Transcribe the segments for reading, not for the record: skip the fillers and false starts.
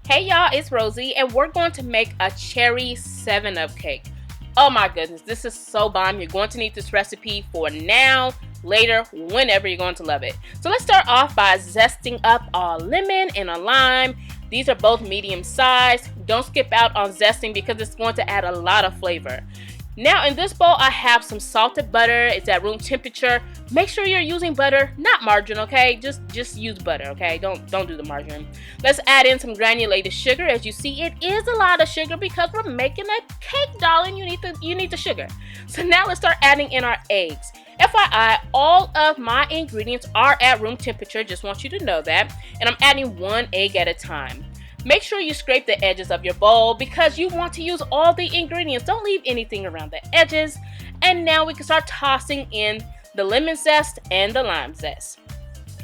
Hey y'all, it's Rosie, and we're going to make a cherry 7-Up cake. Oh my goodness, this is so bomb. You're going to need this recipe for now, later, whenever you're going to love it. So let's start off by zesting up a lemon and a lime. These are both medium size. Don't skip out on zesting because it's going to add a lot of flavor. Now in this bowl I have some salted butter. It's at room temperature. Make sure you're using butter, not margarine, okay? Just use butter, okay? Don't do the margarine. Let's add in some granulated sugar. As you see, it is a lot of sugar because we're making a cake, darling. You need the sugar. So now let's start adding in our eggs. FYI, all of my ingredients are at room temperature. Just want you to know that. And I'm adding 1 egg at a time. Make sure you scrape the edges of your bowl because you want to use all the ingredients. Don't leave anything around the edges. And now we can start tossing in the lemon zest and the lime zest.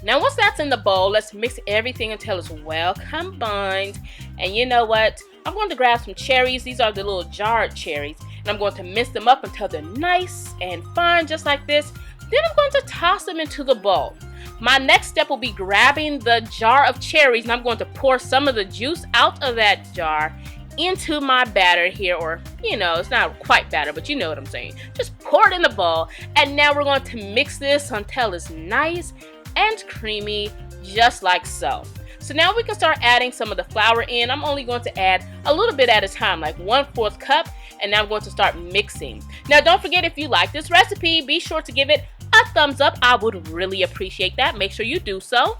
Now once that's in the bowl, let's mix everything until it's well combined. And you know what? I'm going to grab some cherries. These are the little jarred cherries. And I'm going to mince them up until they're nice and fine, just like this. Then I'm going to toss them into the bowl. My next step will be grabbing the jar of cherries, and I'm going to pour some of the juice out of that jar into my batter here, or it's not quite batter, but you know what I'm saying. Just pour it in the bowl, and now we're going to mix this until it's nice and creamy, just like so. So now we can start adding some of the flour in. I'm only going to add a little bit at a time, like 1/4 cup, and now I'm going to start mixing. Now don't forget, if you like this recipe, be sure to give it a thumbs up. I would really appreciate that. Make sure you do so.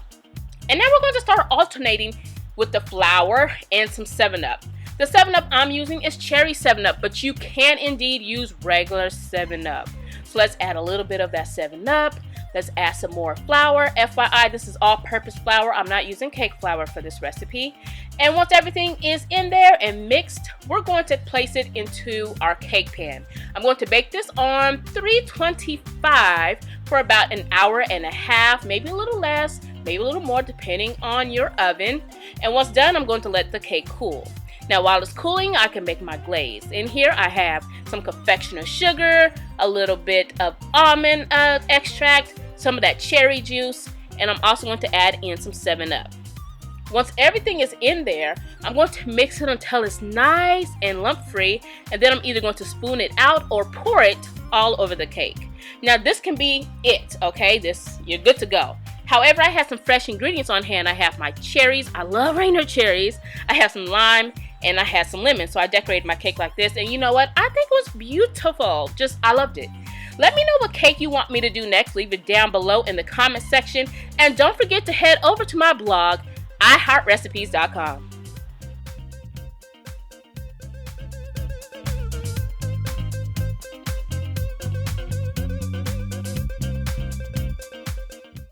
And now we're going to start alternating with the flour and some 7-Up. The 7-Up I'm using is cherry 7-Up, but you can indeed use regular 7-Up. So let's add a little bit of that 7-Up. Let's add some more flour. FYI, this is all-purpose flour. I'm not using cake flour for this recipe. And once everything is in there and mixed, we're going to place it into our cake pan. I'm going to bake this on 325 for about an hour and a half, maybe a little less, maybe a little more, depending on your oven. And once done, I'm going to let the cake cool. Now while it's cooling, I can make my glaze. In here I have some confectioner sugar, a little bit of almond extract, some of that cherry juice, and I'm also going to add in some 7-Up. Once everything is in there, I'm going to mix it until it's nice and lump-free, and then I'm either going to spoon it out or pour it all over the cake. Now this can be it, okay? You're good to go. However, I have some fresh ingredients on hand. I have my cherries. I love Rainier cherries. I have some lime, and I had some lemon. So I decorated my cake like this. And you know what? I think it was beautiful. I loved it. Let me know what cake you want me to do next. Leave it down below in the comment section. And don't forget to head over to my blog, iHeartRecipes.com.